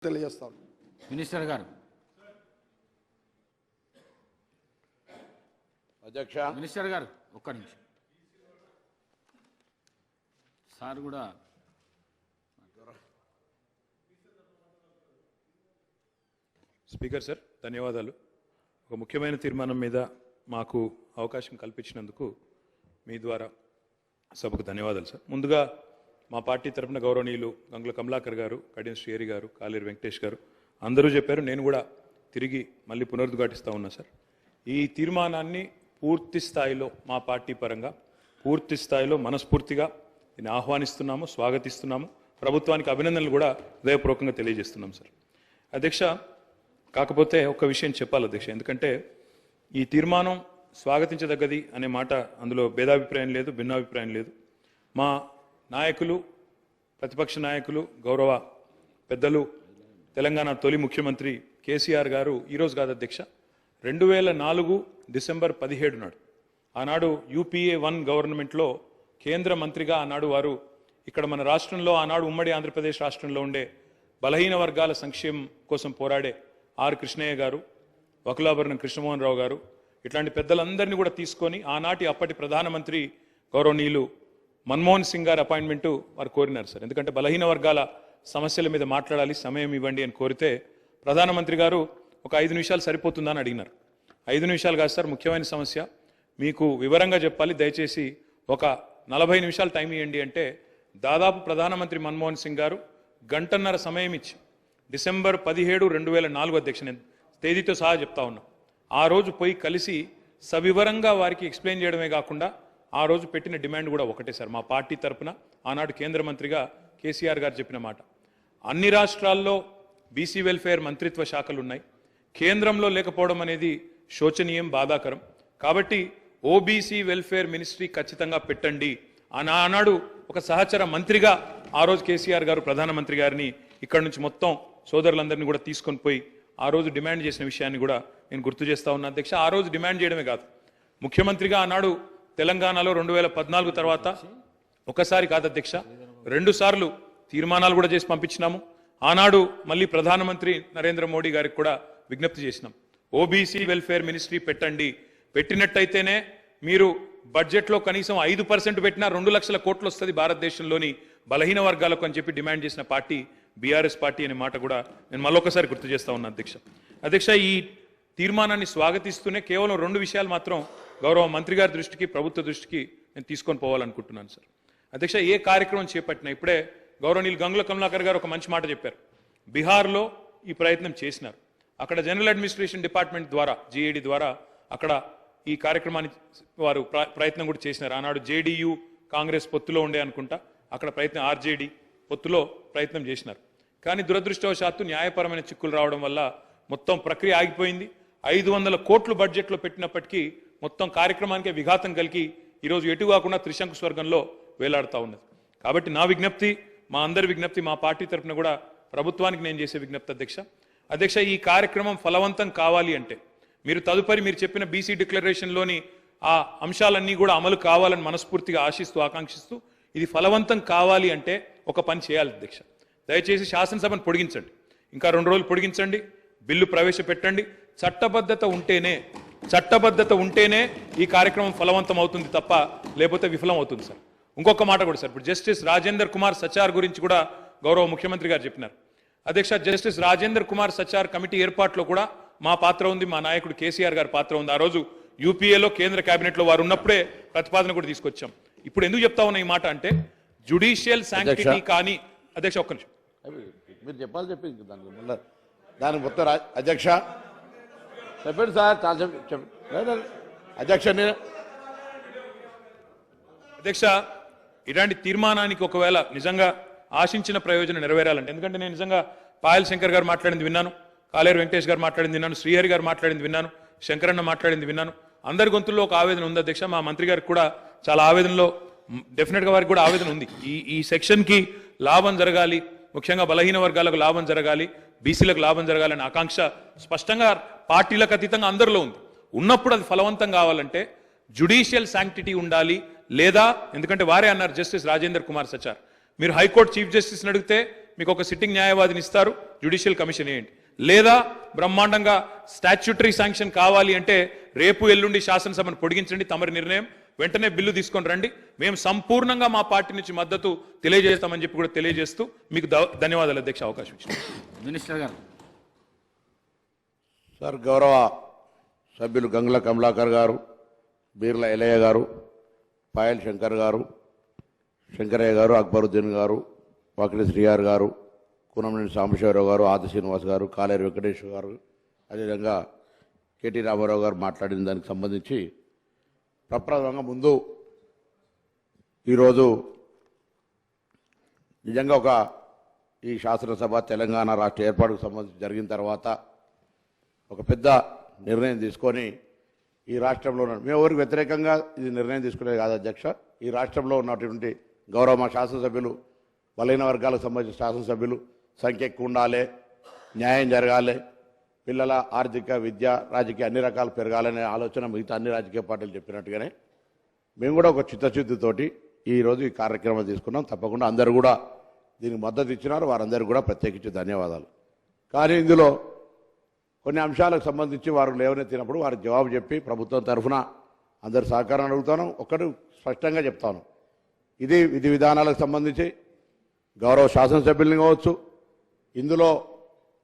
తెలియజేస్తాను. మినిస్టర్ గారు. అధ్యక్ష. మినిస్టర్ గారు ఒక్క నిమిషం. సార్ కూడా స్పీకర్ సార్ ధన్యవాదాలు. ఒక ముఖ్యమైన తీర్మానం మీద మాకు అవకాశం కల్పించినందుకు మీ ద్వారా సభకు ధన్యవాదాలు సార్. ముందుగా మా పార్టీ తరఫున గౌరవనీయులు గంగుల కమలాకర్ గారు, కడియం శ్రీహరి గారు, కాలేరు వెంకటేష్ గారు అందరూ చెప్పారు. నేను కూడా తిరిగి మళ్ళీ పునరుద్ఘాటిస్తూ ఉన్నా సార్. ఈ తీర్మానాన్ని పూర్తి స్థాయిలో మా పార్టీ పరంగా పూర్తి స్థాయిలో మనస్ఫూర్తిగా దీన్ని ఆహ్వానిస్తున్నాము, స్వాగతిస్తున్నాము. ప్రభుత్వానికి అభినందనలు కూడా హృదయపూర్వకంగా తెలియజేస్తున్నాం సార్. అధ్యక్ష, కాకపోతే ఒక విషయం చెప్పాలి అధ్యక్ష, ఎందుకంటే ఈ తీర్మానం స్వాగతించదగ్గది అనే మాట అందులో భేదాభిప్రాయం లేదు, భిన్నాభిప్రాయం లేదు. మా నాయకులు, ప్రతిపక్ష నాయకులు, గౌరవ పెద్దలు, తెలంగాణ తొలి ముఖ్యమంత్రి కేసీఆర్ గారు ఈరోజు కాదు అధ్యక్ష, 2004 డిసెంబర్ 17 నాడు ఆనాడు UPA 1 గవర్నమెంట్లో కేంద్ర మంత్రిగా ఆనాడు వారు ఇక్కడ మన రాష్ట్రంలో ఆనాడు ఉమ్మడి ఆంధ్రప్రదేశ్ రాష్ట్రంలో ఉండే బలహీన వర్గాల సంక్షేమం కోసం పోరాడే ఆర్ కృష్ణయ్య గారు, వకులాభరణం కృష్ణమోహన్ రావు గారు ఇట్లాంటి పెద్దలందరినీ కూడా తీసుకొని ఆనాటి అప్పటి ప్రధానమంత్రి గౌరవనీయులు మన్మోహన్ సింగ్ గారు అపాయింట్మెంటు వారు కోరినారు సార్. ఎందుకంటే బలహీన వర్గాల సమస్యల మీద మాట్లాడాలి, సమయం ఇవ్వండి అని కోరితే ప్రధానమంత్రి గారు ఒక 5 నిమిషాలు సరిపోతుందా అని అడిగినారు. 5 నిమిషాలు కాదు సార్, ముఖ్యమైన సమస్య మీకు వివరంగా చెప్పాలి, దయచేసి ఒక 40 నిమిషాలు టైం ఇవ్వండి అంటే దాదాపు ప్రధానమంత్రి మన్మోహన్ సింగ్ గారు గంటన్నర సమయం ఇచ్చి డిసెంబర్ 17, 2004 అధ్యక్ష, నేను తేదీతో సహా చెప్తా ఉన్నా, ఆ రోజు పోయి కలిసి సవివరంగా వారికి ఎక్స్ప్లెయిన్ చేయడమే కాకుండా ఆ రోజు పెట్టిన డిమాండ్ కూడా ఒకటే సార్. మా పార్టీ తరఫున ఆనాడు కేంద్ర మంత్రిగా కేసీఆర్ గారు చెప్పిన మాట, అన్ని రాష్ట్రాల్లో బీసీ వెల్ఫేర్ మంత్రిత్వ శాఖలు ఉన్నాయి, కేంద్రంలో లేకపోవడం అనేది శోచనీయం, బాధాకరం. కాబట్టి ఓబీసీ వెల్ఫేర్ మినిస్ట్రీ ఖచ్చితంగా పెట్టండి ఆనాడు ఒక సహచర మంత్రిగా ఆ రోజు కేసీఆర్ గారు ప్రధానమంత్రి గారిని ఇక్కడ నుంచి మొత్తం సోదరులందరినీ కూడా తీసుకొని పోయి ఆ రోజు డిమాండ్ చేసిన విషయాన్ని కూడా నేను గుర్తు చేస్తా ఉన్నా అధ్యక్ష. ఆ రోజు డిమాండ్ చేయడమే కాదు, ముఖ్యమంత్రిగా ఆనాడు తెలంగాణలో 2014 తర్వాత ఒకసారి కాదు అధ్యక్ష, 2 సార్లు తీర్మానాలు కూడా చేసి పంపించినాము. ఆనాడు మళ్ళీ ప్రధానమంత్రి నరేంద్ర మోడీ గారికి కూడా విజ్ఞప్తి చేసినాం, ఓబీసీ వెల్ఫేర్ మినిస్ట్రీ పెట్టండి, పెట్టినట్టయితేనే మీరు బడ్జెట్లో కనీసం 5% పెట్టినా 2 లక్షల కోట్లు వస్తుంది భారతదేశంలోని బలహీన వర్గాలకు అని చెప్పి డిమాండ్ చేసిన పార్టీ బీఆర్ఎస్ పార్టీ అనే మాట కూడా నేను మళ్ళొకసారి గుర్తు చేస్తా ఉన్నా అధ్యక్ష. అధ్యక్ష, ఈ తీర్మానాన్ని స్వాగతిస్తూనే కేవలం 2 విషయాలు మాత్రం గౌరవ మంత్రి గారి దృష్టికి, ప్రభుత్వ దృష్టికి నేను తీసుకొని పోవాలనుకుంటున్నాను సార్. అధ్యక్ష, ఏ కార్యక్రమం చేపట్టినా ఇప్పుడే గౌరవనీయులు గంగుల కమలాకర్ గారు ఒక మంచి మాట చెప్పారు. బీహార్లో ఈ ప్రయత్నం చేసినారు, అక్కడ జనరల్ అడ్మినిస్ట్రేషన్ డిపార్ట్మెంట్ ద్వారా GAD ద్వారా అక్కడ ఈ కార్యక్రమాన్ని వారు ప్రయత్నం కూడా చేసినారు. ఆనాడు JDU కాంగ్రెస్ పొత్తులో ఉండే అనుకుంటా, అక్కడ ప్రయత్నం RJD పొత్తులో ప్రయత్నం చేసినారు. కానీ దురదృష్టవశాత్తు న్యాయపరమైన చిక్కులు రావడం వల్ల మొత్తం ప్రక్రియ ఆగిపోయింది. 500 కోట్లు బడ్జెట్లో పెట్టినప్పటికీ మొత్తం కార్యక్రమానికే విఘాతం కలిగి ఈరోజు ఎటు కాకుండా త్రిశంకు స్వర్గంలో వేలాడుతూ ఉన్నది. కాబట్టి నా విజ్ఞప్తి, మా అందరి విజ్ఞప్తి, మా పార్టీ తరఫున కూడా ప్రభుత్వానికి నేను చేసే విజ్ఞప్తి అధ్యక్ష, ఈ కార్యక్రమం ఫలవంతం కావాలి అంటే మీరు తదుపరి మీరు చెప్పిన బీసీ డిక్లరేషన్లోని ఆ అంశాలన్నీ కూడా అమలు కావాలని మనస్ఫూర్తిగా ఆశిస్తూ, ఆకాంక్షిస్తూ ఇది ఫలవంతం కావాలి అంటే ఒక పని చేయాలి అధ్యక్ష. దయచేసి శాసనసభను పొడిగించండి, ఇంకా 2 రోజులు పొడిగించండి, బిల్లు ప్రవేశపెట్టండి. చట్టబద్ధత ఉంటేనే ఈ కార్యక్రమం ఫలవంతం అవుతుంది తప్ప లేకపోతే విఫలం అవుతుంది సార్. ఇంకొక మాట కూడా సార్, ఇప్పుడు జస్టిస్ రాజేందర్ కుమార్ సచార్ గురించి కూడా గౌరవ ముఖ్యమంత్రి గారు చెప్పినారు అధ్యక్ష. జస్టిస్ రాజేందర్ కుమార్ సచార్ కమిటీ ఏర్పాటులో కూడా మా పాత్ర ఉంది, మా నాయకుడు కేసీఆర్ గారి పాత్ర ఉంది. ఆ రోజు UPAలో కేంద్ర కేబినెట్లో వారు ఉన్నప్పుడే ప్రతిపాదన కూడా తీసుకొచ్చాం. ఇప్పుడు ఎందుకు చెప్తా ఉన్నా ఈ మాట అంటే జ్యుడిషియల్ శాంక్టిటీ కానీ అధ్యక్ష ఒక్క నిమిషం మీరు చెప్పాలి, చెప్పింది దాని మొత్తం అధ్యక్ష చెప్పండి సార్, చాలా అధ్యక్ష. అధ్యక్ష, ఇలాంటి తీర్మానానికి ఒకవేళ నిజంగా ఆశించిన ప్రయోజనం నెరవేరాలంటే, ఎందుకంటే నేను నిజంగా పాయల్ శంకర్ గారు మాట్లాడింది విన్నాను, కాలేరు వెంకటేష్ గారు మాట్లాడింది విన్నాను, శ్రీహరి గారు మాట్లాడింది విన్నాను, శంకరన్న మాట్లాడింది విన్నాను. అందరి గొంతుల్లో ఒక ఆవేదన ఉంది అధ్యక్ష. మా మంత్రి గారికి కూడా చాలా ఆవేదనలో, డెఫినెట్గా వారికి కూడా ఆవేదన ఉంది. ఈ సెక్షన్కి లాభం జరగాలి, ముఖ్యంగా బలహీన వర్గాలకు లాభం జరగాలి, బీసీలకు లాభం జరగాలనే ఆకాంక్ష స్పష్టంగా పార్టీలకు అతీతంగా అందరిలో ఉంది. ఉన్నప్పుడు అది ఫలవంతం కావాలంటే జ్యుడిషియల్ శాంక్టిటీ ఉండాలి, లేదా ఎందుకంటే వారే అన్నారు జస్టిస్ రాజేందర్ కుమార్ సచార్, మీరు హైకోర్టు చీఫ్ జస్టిస్ని అడిగితే మీకు ఒక సిట్టింగ్ న్యాయవాదిని ఇస్తారు, జ్యుడిషియల్ కమిషన్ వేయండి. లేదా బ్రహ్మాండంగా స్టాచ్యూటరీ శాంక్షన్ కావాలి అంటే రేపు ఎల్లుండి శాసనసభను పొడిగించండి, తమరి నిర్ణయం. వెంటనే బిల్లు తీసుకొని రండి. మేము సంపూర్ణంగా మా పార్టీ నుంచి మద్దతు తెలియజేస్తామని చెప్పి కూడా తెలియజేస్తూ మీకు ధన్యవాదాలు అధ్యక్ష, అవకాశం ఇచ్చింది. మినిస్టర్ గారు. సార్, గౌరవ సభ్యులు గంగుల కమలాకర్ గారు, బీర్ల ఎలయ్య గారు, పాయల్ శంకర్ గారు, శంకరయ్య గారు, అక్బరుద్దీన్ గారు, వాకిలి శ్రీఆర్ గారు, కూనంనేని సాంబశివరావు గారు, ఆది శ్రీనివాస్ గారు, కాలేరు వెంకటేశ్వర గారు, అదేవిధంగా కేటీ రామారావు గారు మాట్లాడిన దానికి సంబంధించి ప్రప్రథమంగా ముందు ఈరోజు నిజంగా ఈ శాసనసభ తెలంగాణ రాష్ట్ర ఏర్పాటుకు సంబంధించి జరిగిన తర్వాత ఒక పెద్ద నిర్ణయం తీసుకొని ఈ రాష్ట్రంలో మేము ఎవరికి వ్యతిరేకంగా ఇది నిర్ణయం తీసుకునేది కాదు అధ్యక్ష. ఈ రాష్ట్రంలో ఉన్నటువంటి గౌరవ మా శాసనసభ్యులు, బలహీన వర్గాలకు సంబంధించిన శాసనసభ్యులు సంఖ్య ఎక్కువ ఉండాలి, న్యాయం జరగాలి, పిల్లల ఆర్థిక, విద్య, రాజకీయ అన్ని రకాలు పెరగాలనే ఆలోచన మిగతా అన్ని రాజకీయ పార్టీలు చెప్పినట్టుగానే మేము కూడా ఒక చిత్తశుద్ధితోటి ఈరోజు ఈ కార్యక్రమం తీసుకున్నాం. తప్పకుండా అందరూ కూడా దీనికి మద్దతు ఇచ్చినారు, వారందరికీ కూడా ప్రత్యేకించి ధన్యవాదాలు. కానీ ఇందులో కొన్ని అంశాలకు సంబంధించి వారు లేవనెత్తినప్పుడు వారికి జవాబు చెప్పి ప్రభుత్వం తరఫున అందరు సహకారం అడుగుతాను. ఒకటి స్పష్టంగా చెప్తాను, ఇది విధి విధానాలకు సంబంధించి గౌరవ శాసనసభ్యుల్ని కావచ్చు, ఇందులో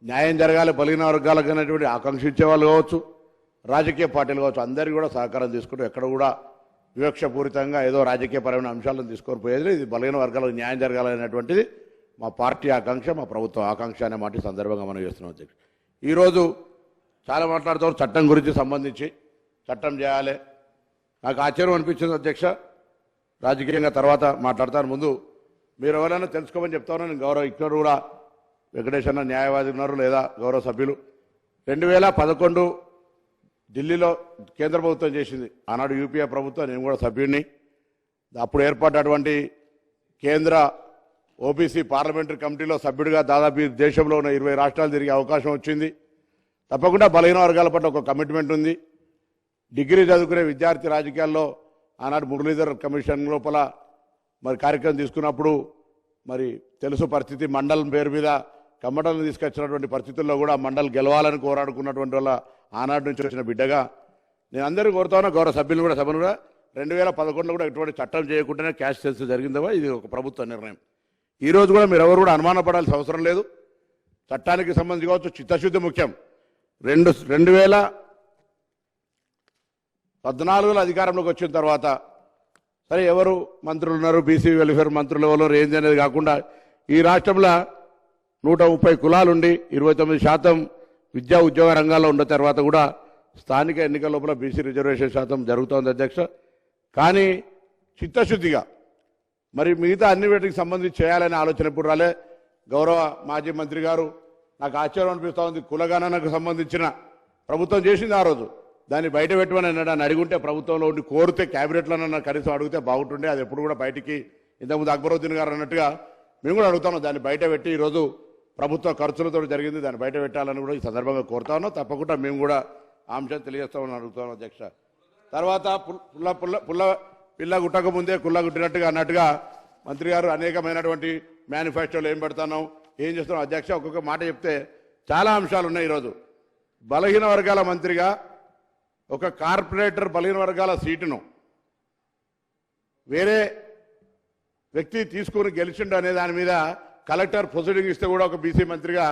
న్యాయం జరగాలి బలహీన వర్గాలకు అనేటువంటి ఆకాంక్షించే వాళ్ళు కావచ్చు, రాజకీయ పార్టీలు కావచ్చు, అందరికీ కూడా సహకారం తీసుకుంటూ ఎక్కడ కూడా వివక్షపూరితంగా ఏదో రాజకీయపరమైన అంశాలను తీసుకొని పోయేది. ఇది బలహీన వర్గాలకు న్యాయం జరగాలనేటువంటిది మా పార్టీ ఆకాంక్ష, మా ప్రభుత్వం ఆకాంక్ష అనే మాట సందర్భంగా మనం చేస్తున్నాం అధ్యక్ష. ఈరోజు చాలా మాట్లాడుతారు చట్టం గురించి సంబంధించి, చట్టం చేయాలి. నాకు ఆశ్చర్యం అనిపించింది అధ్యక్ష, రాజకీయంగా తర్వాత మాట్లాడతాను. ముందు మీరు ఎవరైనా తెలుసుకోమని చెప్తాను. నేను గౌరవ ఇక్కడ కూడా వెంకటేష్ అన్న న్యాయవాది ఉన్నారు, లేదా గౌరవ సభ్యులు. 2011 ఢిల్లీలో కేంద్ర ప్రభుత్వం చేసింది, ఆనాడు యూపీఏ ప్రభుత్వం, నేను కూడా సభ్యుడిని. అప్పుడు ఏర్పడినటువంటి కేంద్ర ఓబీసీ పార్లమెంటరీ కమిటీలో సభ్యుడిగా దాదాపు దేశంలో ఉన్న 20 రాష్ట్రాలు తిరిగే అవకాశం వచ్చింది. తప్పకుండా బలహీన వర్గాల పట్ల ఒక కమిట్మెంట్ ఉంది. డిగ్రీ చదువుకునే విద్యార్థి రాజకీయాల్లో ఆనాడు మురళీధర్ కమిషన్ లోపల మరి కార్యక్రమం తీసుకున్నప్పుడు మరి తెలుసు పరిస్థితి. మండలం పేరు మీద కమ్మటలను తీసుకొచ్చినటువంటి పరిస్థితుల్లో కూడా మండల్ గెలవాలని కోరాడుకున్నటువంటి వల్ల ఆనాడు నుంచి వచ్చిన బిడ్డగా నేను అందరూ కోరుతాను, గౌరవ సభ్యులు కూడా సభను కూడా 2011లో కూడా ఎటువంటి చట్టం చేయకుండానే క్యాష్ సెన్స్ జరిగిందవా, ఇది ఒక ప్రభుత్వ నిర్ణయం. ఈరోజు కూడా మీరు ఎవరు కూడా అనుమానపడాల్సిన అవసరం లేదు. చట్టానికి సంబంధించి కావచ్చు, చిత్తశుద్ధి ముఖ్యం. 2014లో అధికారంలోకి వచ్చిన తర్వాత సరే ఎవరు మంత్రులు ఉన్నారు, బీసీ వెల్ఫేర్ మంత్రులు ఎవరు ఏంది అనేది కాకుండా ఈ రాష్ట్రంలో 130 కులాలుండి 29% విద్యా ఉద్యోగ రంగాల్లో ఉన్న తర్వాత కూడా స్థానిక ఎన్నికల లోపల బీసీ రిజర్వేషన్ శాతం జరుగుతోంది అధ్యక్ష. కానీ చిత్తశుద్ధిగా మరి మిగతా అన్ని వీటికి సంబంధించి చేయాలనే ఆలోచన ఎప్పుడు రాలే. గౌరవ మాజీ మంత్రి గారు, నాకు ఆశ్చర్యం అనిపిస్తూ ఉంది, కులగణనకు సంబంధించిన ప్రభుత్వం చేసింది ఆ రోజు, దాన్ని బయట పెట్టమని అన్నాడు. అడిగుంటే ప్రభుత్వంలో ఉండి కోరితే క్యాబినెట్లోనన్నా కనీసం అడిగితే బాగుంటుండే. అది ఎప్పుడు కూడా బయటికి, ఇంతకుముందు అక్బరుద్దీన్ గారు అన్నట్టుగా మేము కూడా అడుగుతాను, దాన్ని బయట పెట్టి ఈరోజు ప్రభుత్వ ఖర్చులతో జరిగింది, దాన్ని బయట పెట్టాలని కూడా ఈ సందర్భంగా కోరుతా ఉన్నాం. తప్పకుండా మేము కూడా ఆ అంశం తెలియజేస్తామని అడుగుతాం అధ్యక్ష. తర్వాత పిల్ల గుట్టక ముందే కుల్ల గుట్టినట్టుగా అన్నట్టుగా మంత్రి గారు అనేకమైనటువంటి మేనిఫెస్టోలు ఏం పెడతాను, ఏం చేస్తున్నాం అధ్యక్ష. ఒక్కొక్క మాట చెప్తే చాలా అంశాలు ఉన్నాయి. ఈరోజు బలహీన వర్గాల మంత్రిగా ఒక కార్పొరేటర్ బలహీన వర్గాల సీటును వేరే వ్యక్తి తీసుకుని గెలిచిండు అనే దాని మీద కలెక్టర్ ప్రొసీడింగ్ ఇస్తే కూడా ఒక బీసీ మంత్రిగా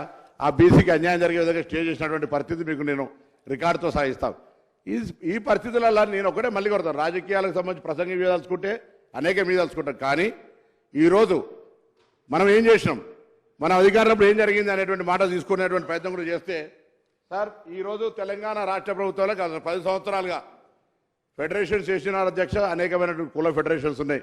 ఆ బీసీకి అన్యాయం జరిగే విధంగా స్టే చేసినటువంటి పరిస్థితి మీకు నేను రికార్డుతో సాగిస్తాను. ఈ పరిస్థితులలో నేను ఒకటే మళ్ళీ కొడతాను, రాజకీయాలకు సంబంధించి ప్రసంగం ఇవ్వదలుచుకుంటే అనేక మీద దలుచుకుంటాం. కానీ ఈరోజు మనం ఏం చేసినాం, మన అధికారంలో ఏం జరిగింది అనేటువంటి మాట తీసుకునేటువంటి ప్రయత్నం కూడా చేస్తే, సార్ ఈరోజు తెలంగాణ రాష్ట్ర ప్రభుత్వంలో 10 సంవత్సరాలుగా ఫెడరేషన్స్ చేసినారు అధ్యక్ష. అనేకమైనటువంటి కుల ఫెడరేషన్స్ ఉన్నాయి.